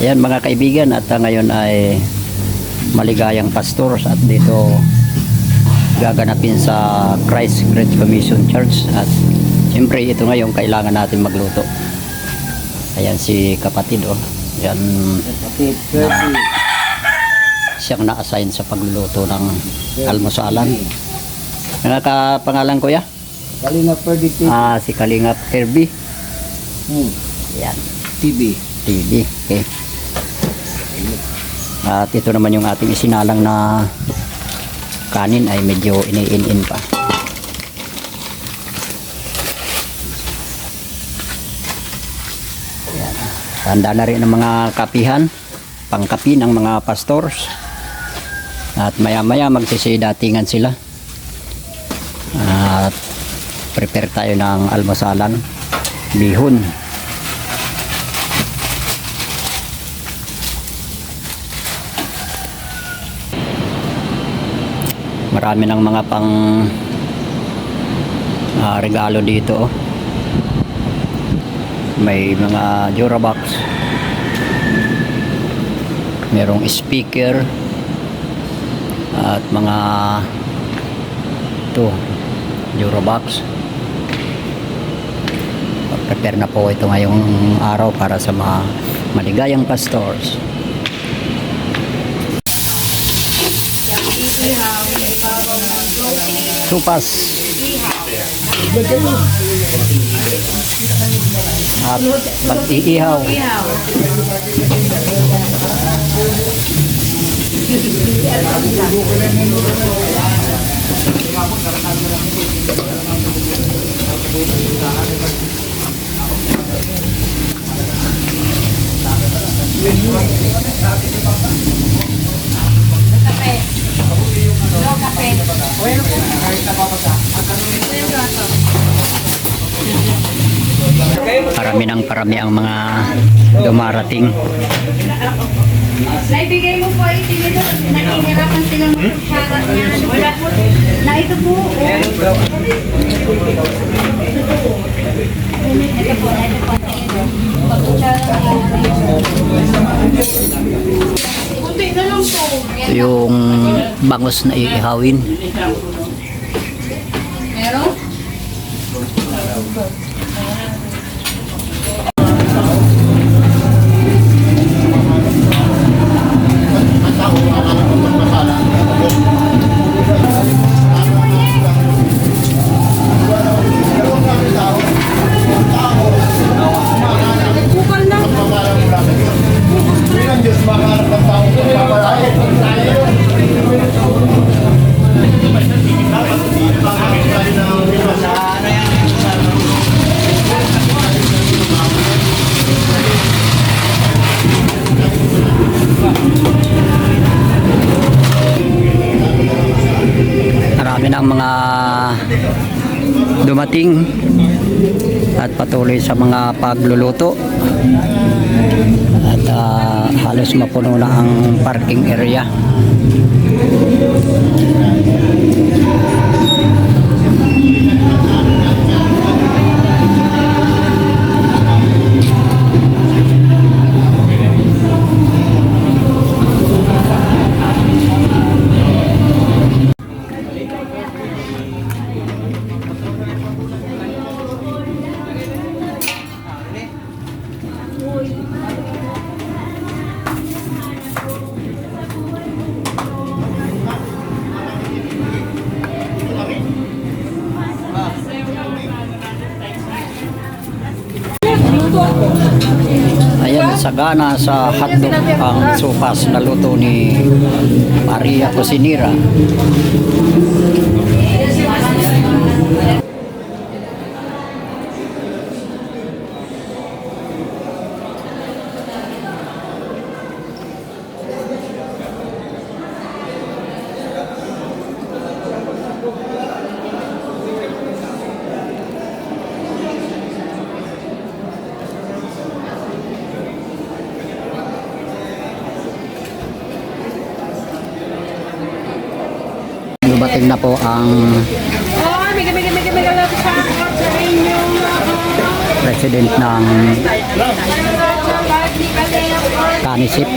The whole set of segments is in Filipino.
Ayan mga kaibigan, at ngayon ay maligayang pastors at dito gaganapin sa Christ Great Commission Church. At siyempre ito ngayon kailangan natin magluto. Ayan si kapatid, oh. Ayan, siyang na-assign sa pagluluto ng almusalan. Ano ka pangalan, kuya? Kalingap Ferdy TV. Si Kalingap Ferdy. Ayan, TV. TV. Okay. At ito naman yung ating isinalang na kanin ay medyo iniin-in pa. Ayan. Handa na rin ang mga kapihan, pangkapi ng mga pastors. At maya-maya magsisidatingan sila. At prepare tayo ng almusalan, bihon. Marami ng mga pang regalo dito, oh. May mga Durabox, merong speaker at mga ito Durabox. Prepare na po ito ngayong araw para sa mga maligayang pastors. Supas at pag-iihaw. Parami ang mga dumarating. Naibigay mo po ito nito, nakihirapan silang magsasarat niyan. Wala po, na ito po. Ito po. Kunti na lang po. Ito yung bangos na iihawin. Meron? Marami ng mga dumating at patuloy sa mga pagluluto. At halos mapuno na ang parking area. Ayan, sagana sa hotdog ang sopas na luto ni Maria Cosinera. Dumating na po ang president ng kanisip.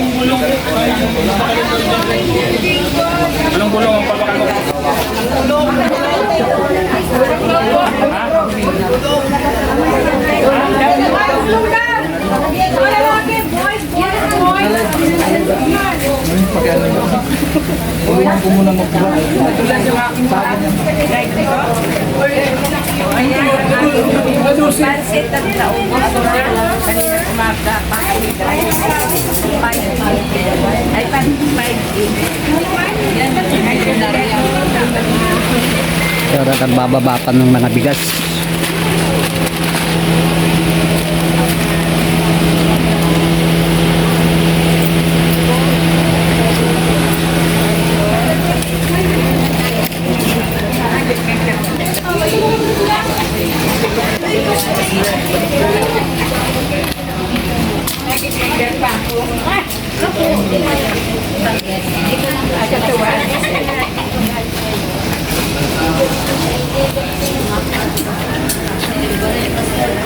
Anong gulong ang papakan mo? Tulungan ko muna mag-vlog. Pansit at naubos ko na kanina umaga. Ay, 5 Yan, ay kunarya. Pero nagbababa pa ng mga bigas.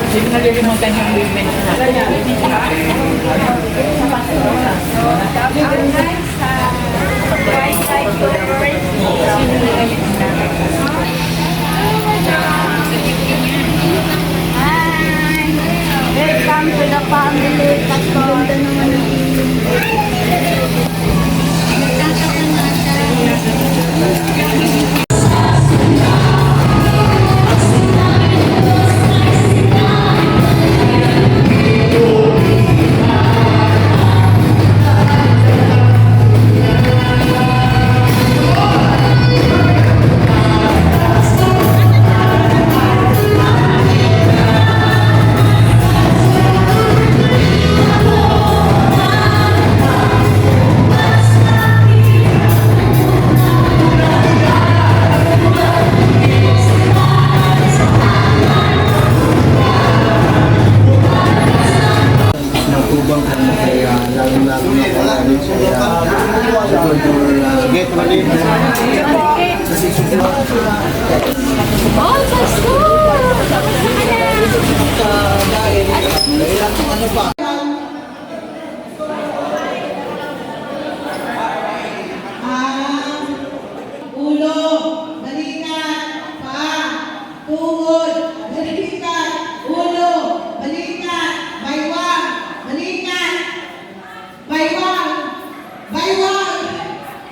Hindi mo nalilimutan yung women. Hi! Welcome to the family. Ganda naman ang Natubang ka na kaya lalo-lalo na kaya sa get ready. Oh, Pasko! Ulo, balikat, paa, tuhod, balikat, ulo, balikat, baywang, balikat, baywang, baywang,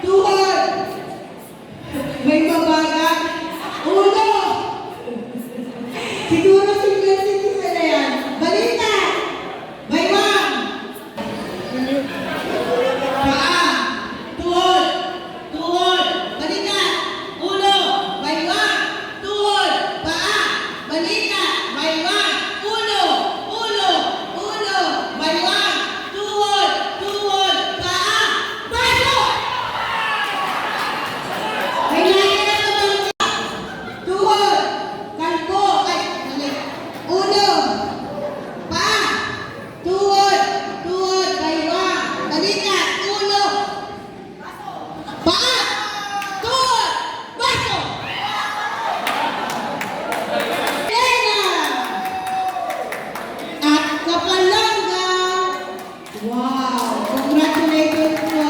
tuhod, may mabagat, ulo. Siguro single citizen na yan. Balikat, baywang, paa, tuhod, tuhod, balikat, ulo, baywang, tuhod, paa, balikat, baywang, ulo, ulo, ulo, baywang, tuhod, tuhod, paa, baso! May laya na ito, tuhod, kalbo, ay, mali, ulo, paa, tuhod, tuhod, baywang, balikat, ulo, paa, tuhod, baso! Elena! At Kapalanga! Wow! Congratulations po!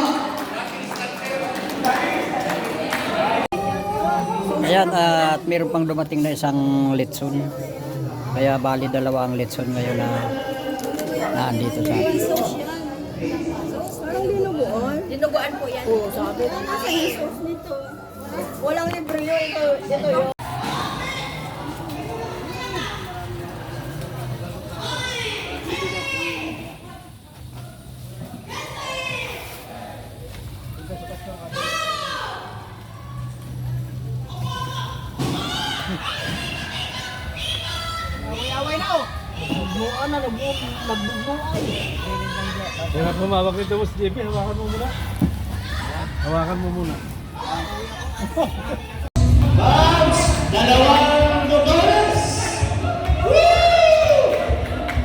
Ayan, at meron pang dumating na isang litson. Kaya bali dalawa ang litson ngayon na naandito sa atin. Dinuguan po yan. Oh, sabi na nasa isos nito. Walang libre yun. Ito yun. Kaya humawak nito mo si JP, hawakan mo muna. Hawakan mo muna. Dalawang Dolores! Woo!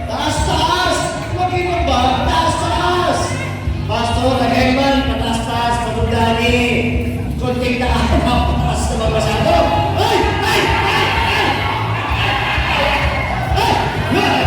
Taas-taas! Mag-ibang ba? Taas-taas! Pastor, nag-aiman, pataas-taas, patundani. Kunting daan, pataas na magbasado. Ay! Ay! Ay! Ay! Ay!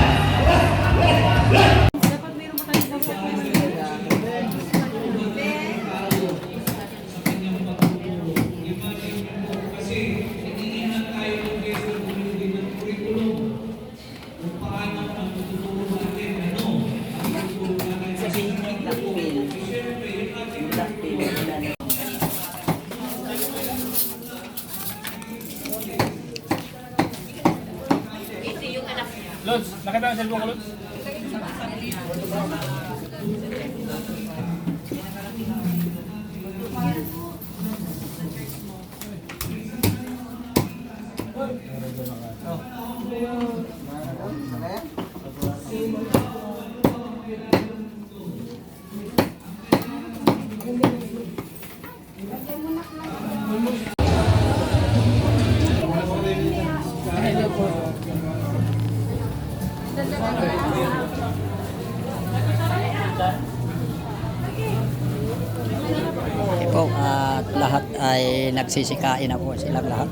Nakita ang cellphone ko, Lods? Okay po, at lahat ay nagsisikain na po silang lahat.